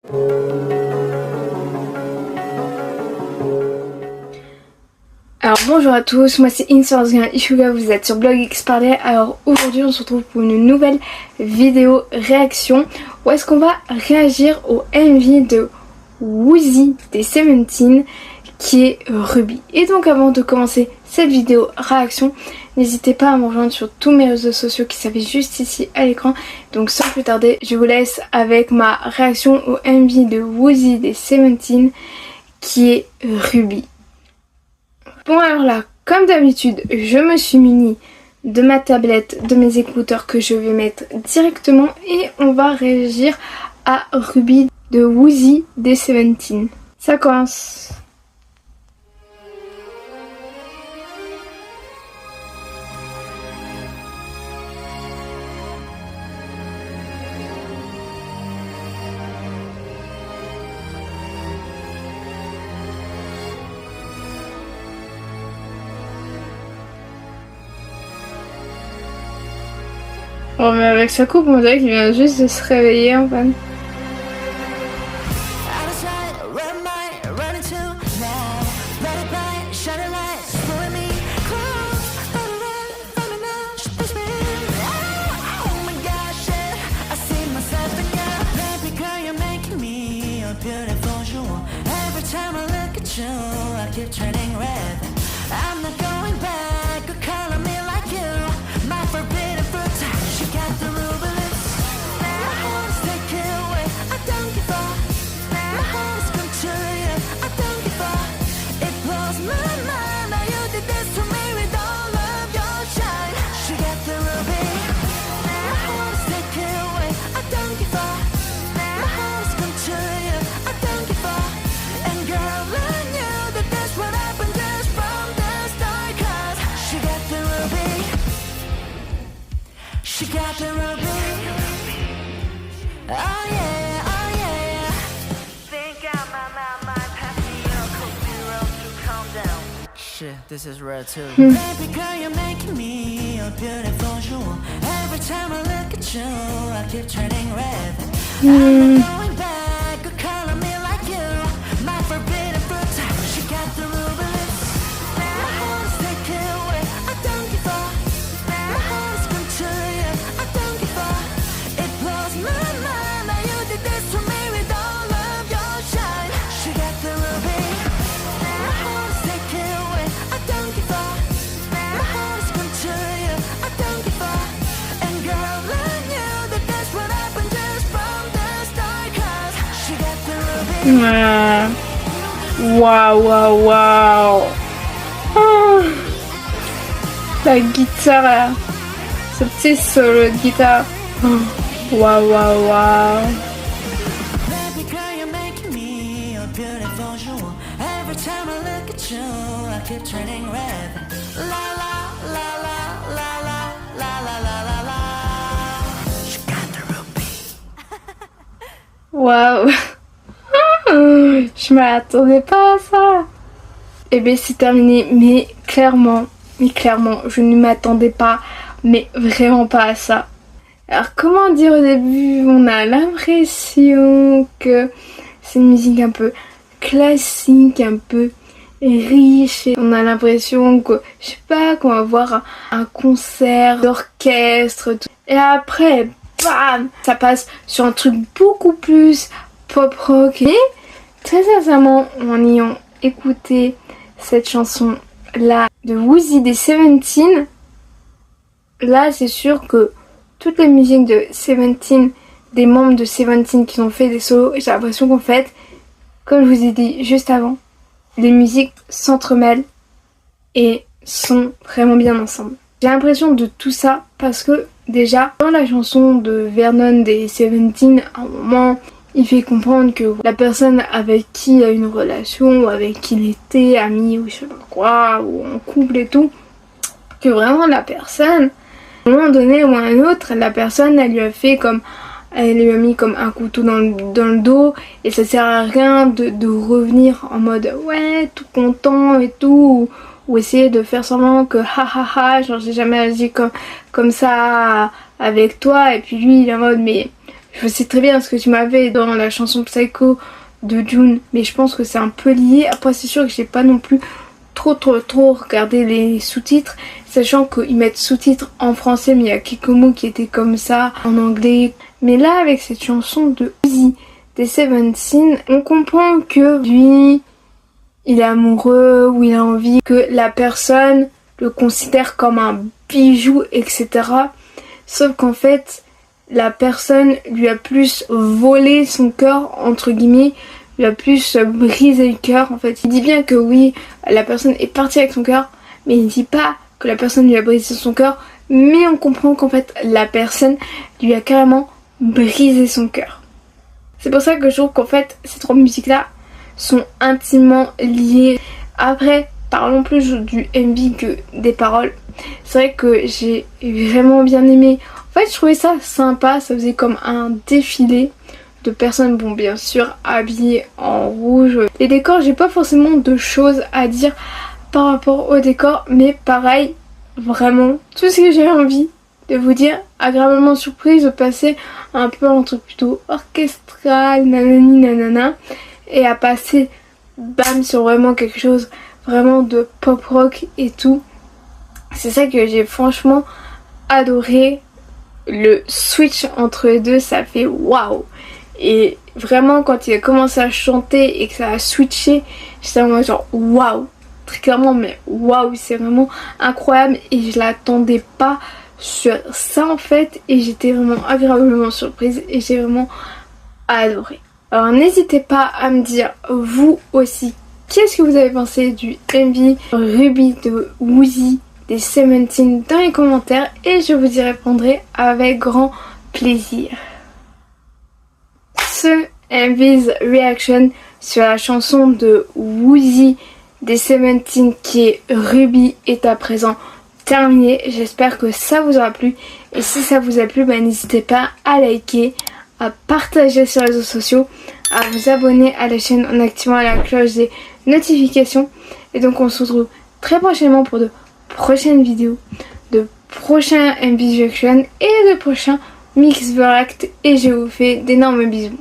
Alors bonjour à tous, moi c'est Insourcing Ishuga, vous êtes sur Blog X Parler. Alors aujourd'hui on se retrouve pour une nouvelle vidéo réaction où est-ce qu'on va réagir au MV de Woozi des Seventeen qui est Ruby. Et donc avant de commencer cette vidéo réaction, n'hésitez pas à me rejoindre sur tous mes réseaux sociaux qui s'affichent juste ici à l'écran. Donc sans plus tarder, je vous laisse avec ma réaction au MV de Woozi des Seventeen qui est Ruby. Bon alors là, comme d'habitude, je me suis munie de ma tablette, de mes écouteurs que je vais mettre directement et on va réagir à Ruby de Woozi des Seventeen. Ça commence. Oh mais avec sa coupe on dirait qu'il vient juste de se réveiller en fait. She got the ruby. Oh yeah, oh yeah. Think I'm my passion, cook zero to calm down. Shit, this is rare too. Baby girl, you're making me a beautiful jewel. Every time I look at you, I keep turning red. I'm not going back, good color me like you. My forbidden fruit, she got the ruby lips. My heart is taken away, I don't give up. My heart is control you, I don't give up. It blows my mind that you did this to me with all of your shine. She got the ruby. My heart is taken away, I don't give up. My heart is control you, I don't give up. And girl, I knew that that's what happened just from the start. Cause she got the ruby. Waouh, waouh. Oh. La guitare là. Ce petit solo de guitare. Waouh, waouh, waouh. Baby girl, you're making me a beautiful jewel. Every time I look at you, I keep turning red. La la la la la la la la la la la. She got the ruby. Waouh. Je m'attendais pas à ça. Et bien c'est terminé, mais clairement, je ne m'attendais pas, mais vraiment pas à ça. Alors comment dire, au début, on a l'impression que c'est une musique un peu classique, un peu riche. Et on a l'impression que, je sais pas, qu'on va voir un concert d'orchestre. Tout. Et après, bam, ça passe sur un truc beaucoup plus pop rock. Et très sincèrement, en ayant écouté cette chanson là de Woozi des Seventeen, là c'est sûr que toutes les musiques de Seventeen, des membres de Seventeen qui ont fait des solos, j'ai l'impression qu'en fait, comme je vous ai dit juste avant, les musiques s'entremêlent et sont vraiment bien ensemble. J'ai l'impression de tout ça parce que déjà dans la chanson de Vernon des Seventeen, à un moment il fait comprendre que la personne avec qui il a une relation, ou avec qui il était ami, ou je sais pas quoi, ou en couple et tout, que vraiment la personne, à un moment donné ou à un autre, la personne elle lui a fait comme, elle lui a mis comme un couteau dans le dos, et ça sert à rien de revenir en mode ouais tout content et tout, ou essayer de faire semblant que genre j'ai jamais agi comme ça avec toi, et puis lui il est en mode mais Je sais très bien ce que tu m'avais dans la chanson Psycho de June, mais je pense que c'est un peu lié. Après c'est sûr que j'ai pas non plus trop regardé les sous-titres, sachant qu'ils mettent sous-titres en français, mais il y a quelques mots qui étaient comme ça en anglais. Mais là avec cette chanson de Uzi des Seventeen, on comprend que lui il est amoureux ou il a envie que la personne le considère comme un bijou, etc. Sauf qu'en fait la personne lui a plus volé son cœur, entre guillemets, lui a plus brisé le cœur. En fait, il dit bien que oui, la personne est partie avec son cœur, mais il dit pas que la personne lui a brisé son cœur, mais on comprend qu'en fait la personne lui a carrément brisé son cœur. C'est pour ça que je trouve qu'en fait ces trois musiques là sont intimement liées. Après, parlons plus du MV que des paroles. C'est vrai que j'ai vraiment bien aimé. En fait, je trouvais ça sympa, ça faisait comme un défilé de personnes, bon bien sûr habillées en rouge. Les décors, j'ai pas forcément de choses à dire par rapport aux décors, mais pareil, vraiment tout ce que j'ai envie de vous dire, agréablement surprise de passer un peu un truc plutôt orchestral, nanani nanana, et à passer bam sur vraiment quelque chose vraiment de pop rock et tout. C'est ça que j'ai franchement adoré. Le switch entre les deux, ça fait waouh. Et vraiment quand il a commencé à chanter et que ça a switché, j'étais en mode genre waouh, très clairement, mais waouh, c'est vraiment incroyable et je l'attendais pas sur ça en fait, et j'étais vraiment agréablement surprise et j'ai vraiment adoré. Alors n'hésitez pas à me dire vous aussi qu'est-ce que vous avez pensé du MV Ruby de Woozi des Seventeen dans les commentaires et je vous y répondrai avec grand plaisir. Ce MV's reaction sur la chanson de Woozi des Seventeen qui est Ruby est à présent terminé. J'espère que ça vous aura plu et si ça vous a plu, n'hésitez pas à liker, à partager sur les réseaux sociaux, à vous abonner à la chaîne en activant la cloche des notifications. Et donc on se retrouve très prochainement pour de prochaines vidéos, de prochains MV reaction et de prochains mix react et je vous fais d'énormes bisous.